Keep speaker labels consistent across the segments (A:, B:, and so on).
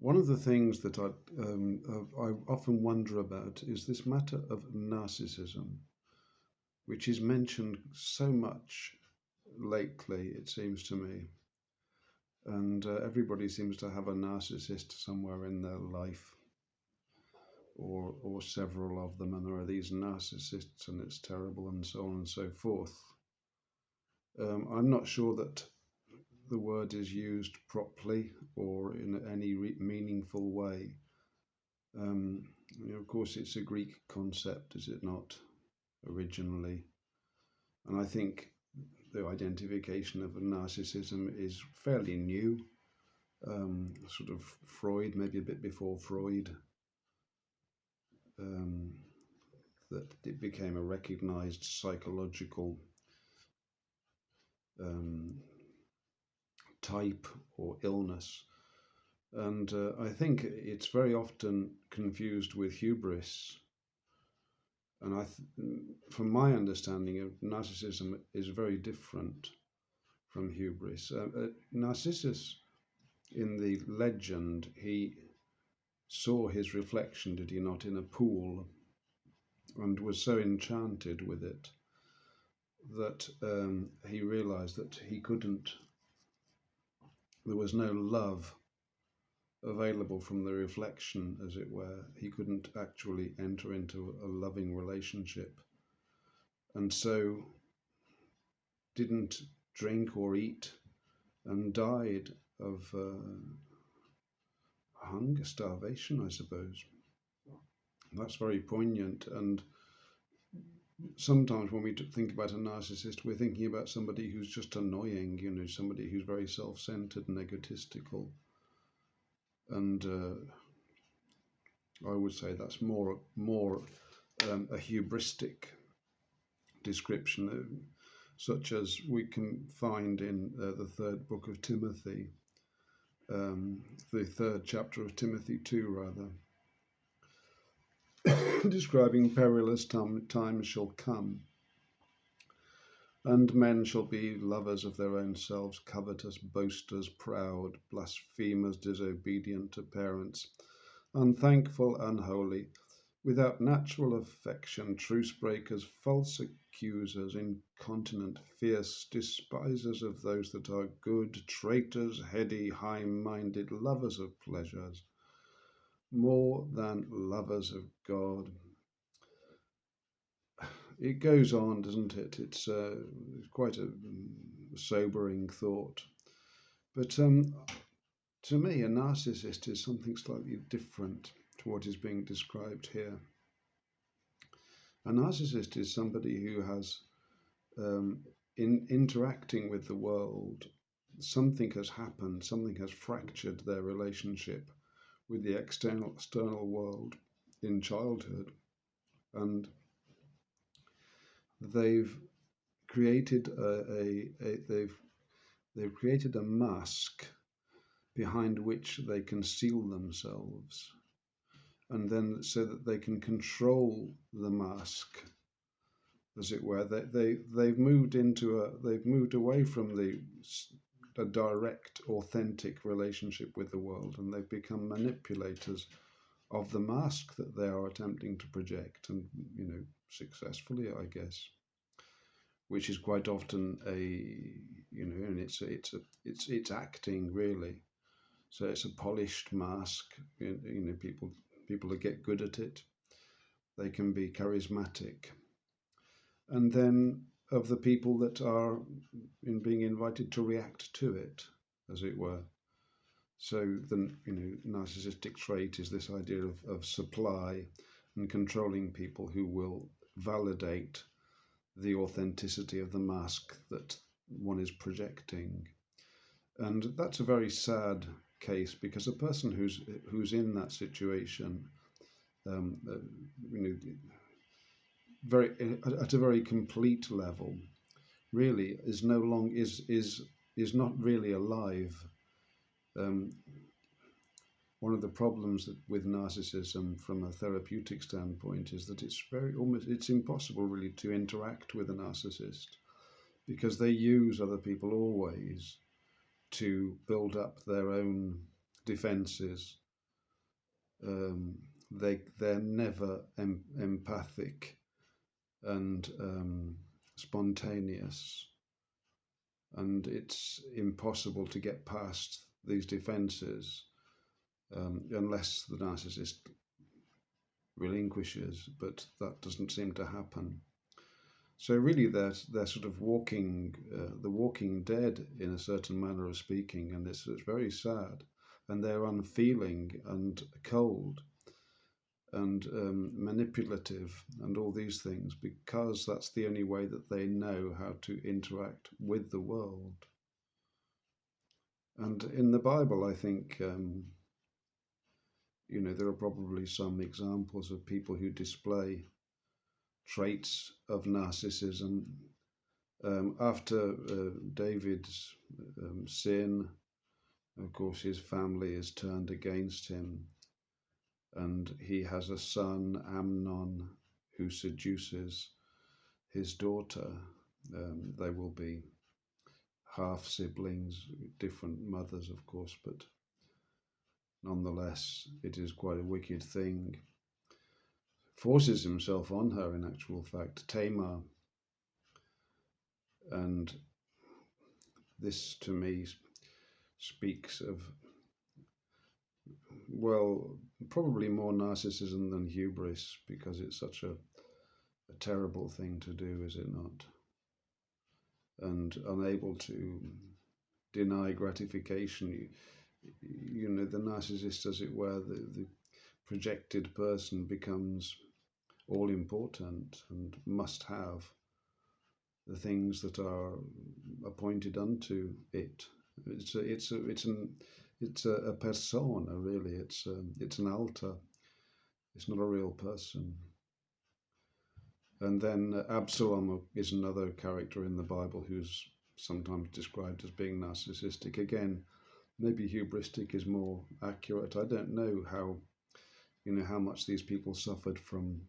A: One of the things that I often wonder about is this matter of narcissism, which is mentioned so much lately, it seems to me. And everybody seems to have a narcissist somewhere in their life, or several of them, and there are these narcissists, and it's terrible, and so on and so forth. I'm not sure that the word is used properly or in any meaningful way. Of course, it's a Greek concept, is it not, originally? And I think the identification of narcissism is fairly new, sort of Freud, maybe a bit before Freud, that it became a recognized psychological type or illness. And I think it's very often confused with hubris. And from my understanding of narcissism, is very different from hubris. Narcissus, in the legend, he saw his reflection, did he not, in a pool, and was so enchanted with it that he realized that there was no love available from the reflection, as it were. He couldn't actually enter into a loving relationship, and so didn't drink or eat, and died of hunger, starvation, I suppose. That's very poignant. And sometimes when we think about a narcissist, we're thinking about somebody who's just annoying, somebody who's very self-centered and egotistical. And I would say that's more a hubristic description, such as we can find in the third book of Timothy, the third chapter of Timothy 2, rather, describing perilous times shall come, and men shall be lovers of their own selves, covetous, boasters, proud, blasphemers, disobedient to parents, unthankful, unholy, without natural affection, truce breakers, false accusers, incontinent, fierce, despisers of those that are good, traitors, heady, high-minded, lovers of pleasures, more than lovers of God. It goes on, doesn't it? It's quite a sobering thought. But to me, a narcissist is something slightly different to what is being described here. A narcissist is somebody who has, in interacting with the world, something has happened, something has fractured their relationship with the external world in childhood, and they've created they've created a mask behind which they conceal themselves, and then so that they can control the mask, as it were. They've moved away from a direct, authentic relationship with the world, and they've become manipulators of the mask that they are attempting to project, and successfully, I guess, which is quite often and it's acting, really. So it's a polished mask. People that get good at it, they can be charismatic. And then of the people that are being invited to react to it, as it were. So the narcissistic trait is this idea of supply and controlling people who will validate the authenticity of the mask that one is projecting. And that's a very sad case, because a person who's in that situation, very at a very complete level, really is no longer is not really alive. One of the problems with narcissism from a therapeutic standpoint is that it's impossible really to interact with a narcissist, because they use other people always to build up their own defenses Um, they're never empathic and spontaneous, and it's impossible to get past these defenses unless the narcissist relinquishes, but that doesn't seem to happen. So really, they're sort of walking the walking dead in a certain manner of speaking, and it's very sad, and they're unfeeling and cold and manipulative and all these things because that's the only way that they know how to interact with the world. And in the Bible, I think there are probably some examples of people who display traits of narcissism. After David's sin, of course, his family is turned against him, and he has a son, Amnon, who seduces his daughter. They will be half siblings, different mothers, of course, but nonetheless, it is quite a wicked thing. Forces himself on her, in actual fact, Tamar. And this, to me, speaks of, well, probably more narcissism than hubris, because it's such a terrible thing to do, is it not? And unable to deny gratification. The narcissist, as it were, the projected person becomes all important and must have the things that are appointed unto it. It's a persona, really. It's an altar. It's not a real person. And then Absalom is another character in the Bible who's sometimes described as being narcissistic. Again, maybe hubristic is more accurate. I don't know how much these people suffered from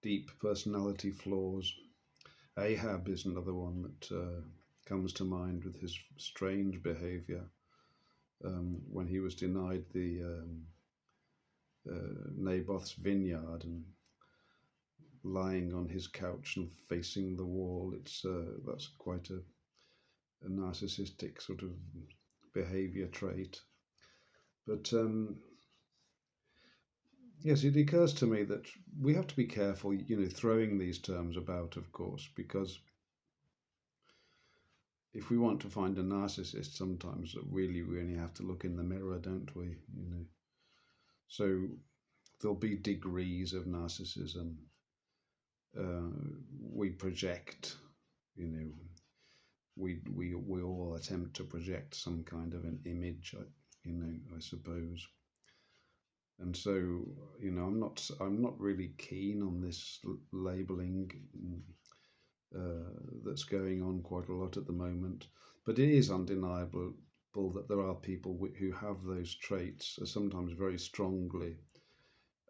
A: deep personality flaws. Ahab is another one that comes to mind with his strange behavior when he was denied the Naboth's vineyard and lying on his couch and facing the wall. That's quite a narcissistic sort of behavior trait. But yes, it occurs to me that we have to be careful, throwing these terms about, of course, because if we want to find a narcissist, sometimes really we only have to look in the mirror, don't we? So there'll be degrees of narcissism. We project, we all attempt to project some kind of an image, I suppose. And so, I'm not really keen on this labeling that's going on quite a lot at the moment. But it is undeniable that there are people who have those traits, sometimes very strongly.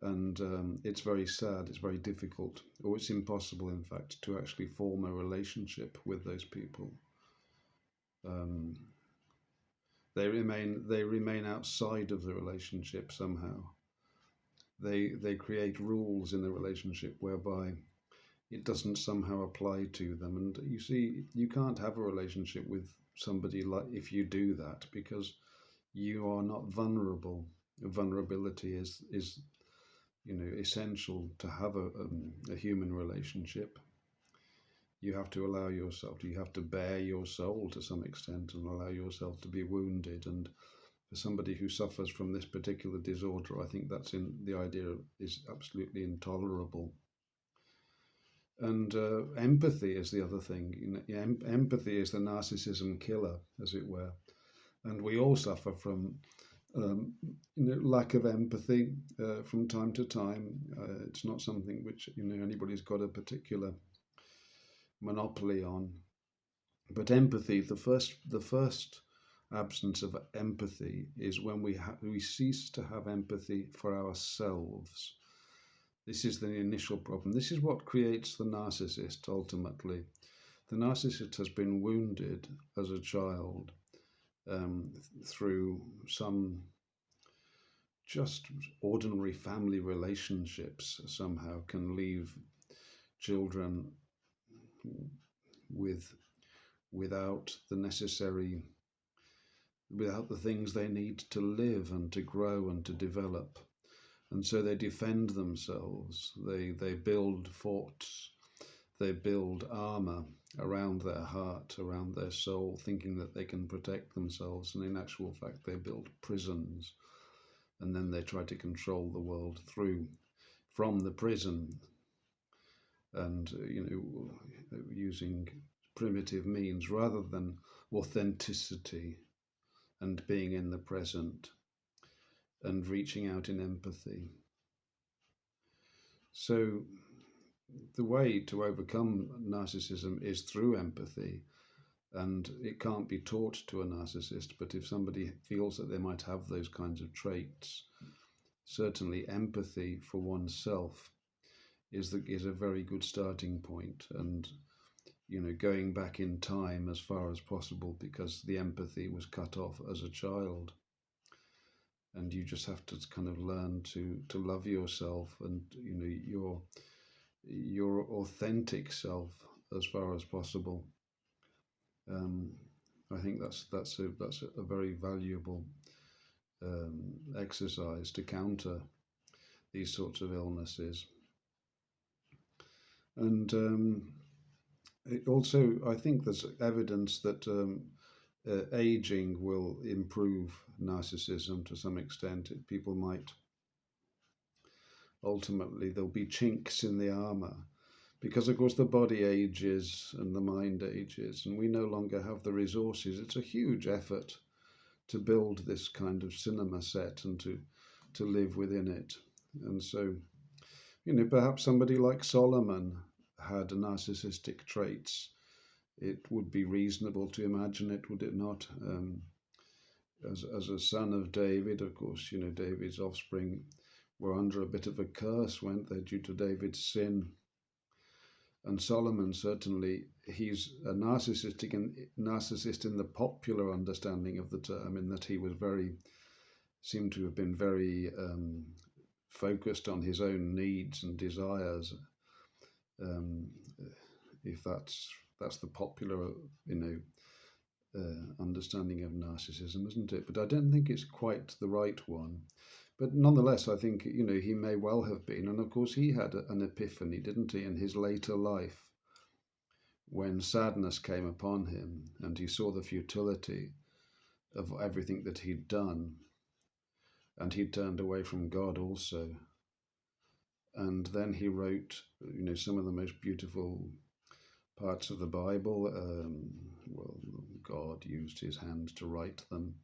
A: And it's very sad, it's very difficult, or it's impossible, in fact, to actually form a relationship with those people. They remain outside of the relationship somehow. They create rules in the relationship whereby it doesn't somehow apply to them. And you see, you can't have a relationship with somebody like if you do that, because you are not vulnerable. Vulnerability is essential to have a human relationship. You have to allow yourself, you have to bare your soul to some extent and allow yourself to be wounded. And for somebody who suffers from this particular disorder, I think that's the idea is absolutely intolerable. And empathy is the other thing. Empathy is the narcissism killer, as it were. And we all suffer from lack of empathy from time to time. It's not something which anybody's got a particular monopoly on. But empathy, the first absence of empathy is when we cease to have empathy for ourselves. This is the initial problem. This is what creates the narcissist ultimately. The narcissist has been wounded as a child through some just ordinary family relationships somehow can leave children with without the necessary without the things they need to live and to grow and to develop. And so they defend themselves, they build forts, they build armor around their heart, around their soul, thinking that they can protect themselves, and in actual fact they build prisons, and then they try to control the world from the prison, and using primitive means rather than authenticity and being in the present and reaching out in empathy. So the way to overcome narcissism is through empathy, and it can't be taught to a narcissist, but if somebody feels that they might have those kinds of traits, certainly empathy for oneself is a very good starting point, and going back in time as far as possible, because the empathy was cut off as a child, and you just have to kind of learn to love yourself and your authentic self as far as possible. I think that's a very valuable exercise to counter these sorts of illnesses. And it also, I think there's evidence that aging will improve narcissism to some extent. People might ultimately, there'll be chinks in the armor, because of course the body ages and the mind ages, and we no longer have the resources. It's a huge effort to build this kind of cinema set and to live within it. And so, perhaps somebody like Solomon had narcissistic traits. It would be reasonable to imagine it, would it not? As a son of David, of course, David's offspring were under a bit of a curse, weren't they, due to David's sin. And Solomon, certainly, he's a narcissist in the popular understanding of the term, in that he was seemed to have been very focused on his own needs and desires. If that's the popular, understanding of narcissism, isn't it? But I don't think it's quite the right one. But nonetheless, I think, he may well have been. And of course, he had an epiphany, didn't he, in his later life, when sadness came upon him and he saw the futility of everything that he'd done. And he turned away from God also. And then he wrote, some of the most beautiful parts of the Bible. God used his hand to write them.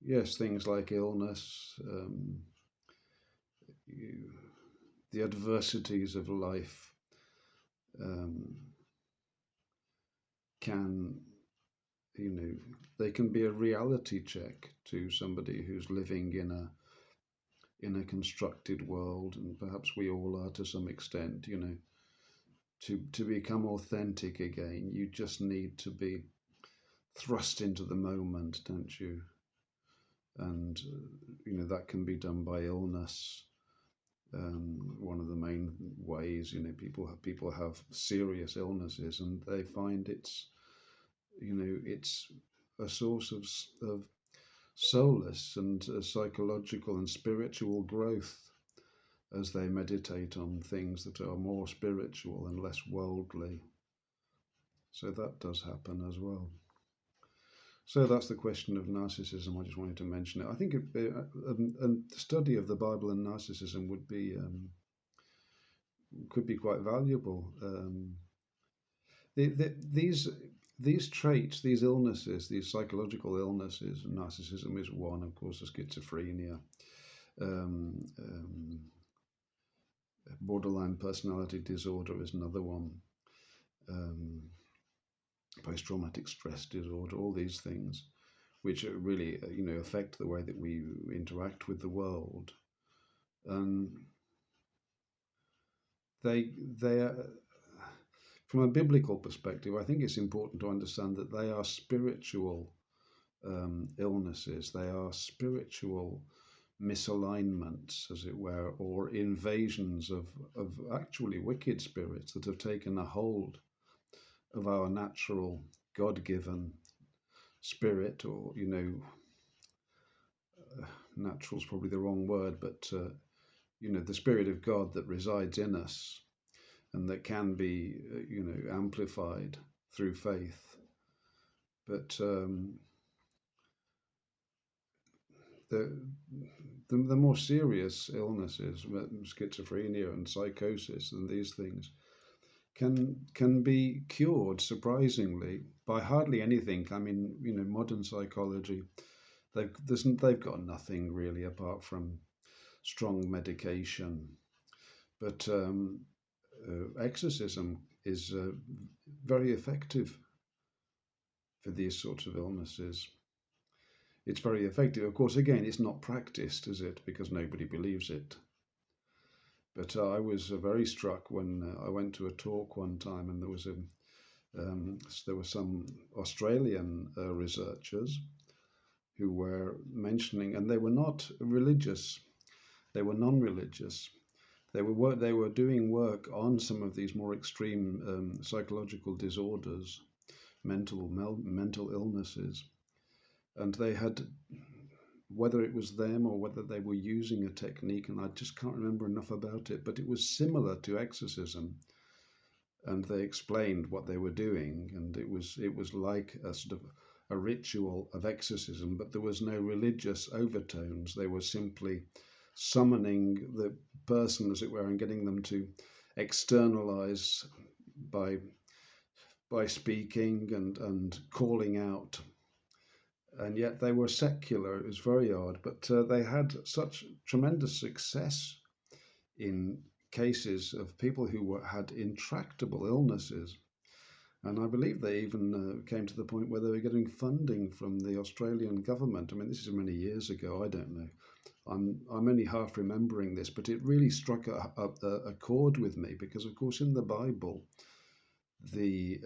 A: Yes, things like illness, the adversities of life can, they can be a reality check to somebody who's living in a constructed world, and perhaps we all are to some extent. To become authentic again, you just need to be thrust into the moment, don't you? And that can be done by illness. One of the main ways, people have serious illnesses, and they find it's a source of solace and psychological and spiritual growth as they meditate on things that are more spiritual and less worldly. So that does happen as well. So that's the question of narcissism. I just wanted to mention it. I think a study of the Bible and narcissism could be quite valuable. These traits, these illnesses, these psychological illnesses, and narcissism is one, of course, schizophrenia, borderline personality disorder is another one, post-traumatic stress disorder, all these things, which really, affect the way that we interact with the world. They are, from a biblical perspective, I think it's important to understand that they are spiritual illnesses. They are spiritual misalignments, as it were, or invasions of actually wicked spirits that have taken a hold of our natural God-given spirit, or natural is probably the wrong word, but the spirit of God that resides in us and that can be amplified through faith. But the more serious illnesses, schizophrenia and psychosis and these things, can be cured surprisingly by hardly anything. I mean, modern psychology, they've got nothing really apart from strong medication. But exorcism is very effective for these sorts of illnesses. It's very effective. Of course, again, it's not practiced, is it? Because nobody believes it. But I was very struck when I went to a talk one time, and there were some Australian researchers who were mentioning, and they were not religious; they were non-religious. They were doing work on some of these more extreme psychological disorders, mental illnesses, and they had, whether it was them or whether they were using a technique, and I just can't remember enough about it, but it was similar to exorcism, and they explained what they were doing, and it was like a sort of a ritual of exorcism, but there was no religious overtones. They were simply summoning the person, as it were, and getting them to externalize by speaking and calling out. And yet they were secular. It was very odd, but they had such tremendous success in cases of people who had intractable illnesses. And I believe they even came to the point where they were getting funding from the Australian government. I mean, this is many years ago. I don't know. I'm only half remembering this, but it really struck a chord with me because, of course, in the Bible, the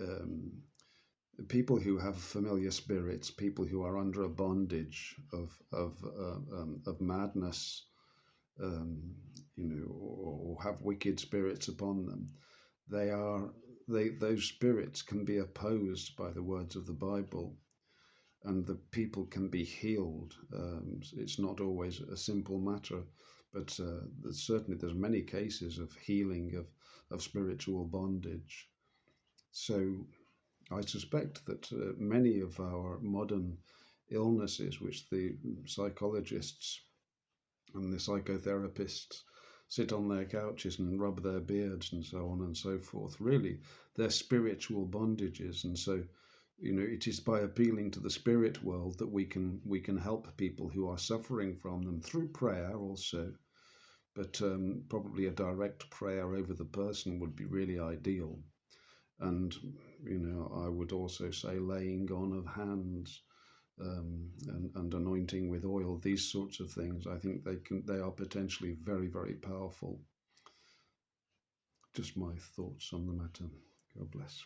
A: people who have familiar spirits, people who are under a bondage of madness, or have wicked spirits upon them, those spirits can be opposed by the words of the Bible, and the people can be healed. It's not always a simple matter, but certainly there's many cases of healing of spiritual bondage. So I suspect that many of our modern illnesses, which the psychologists and the psychotherapists sit on their couches and rub their beards and so on and so forth, really, they're spiritual bondages. And so, it is by appealing to the spirit world that we can help people who are suffering from them through prayer also. But probably a direct prayer over the person would be really ideal. And I would also say laying on of hands, and anointing with oil, these sorts of things. I think they are potentially very, very powerful. Just my thoughts on the matter. God bless.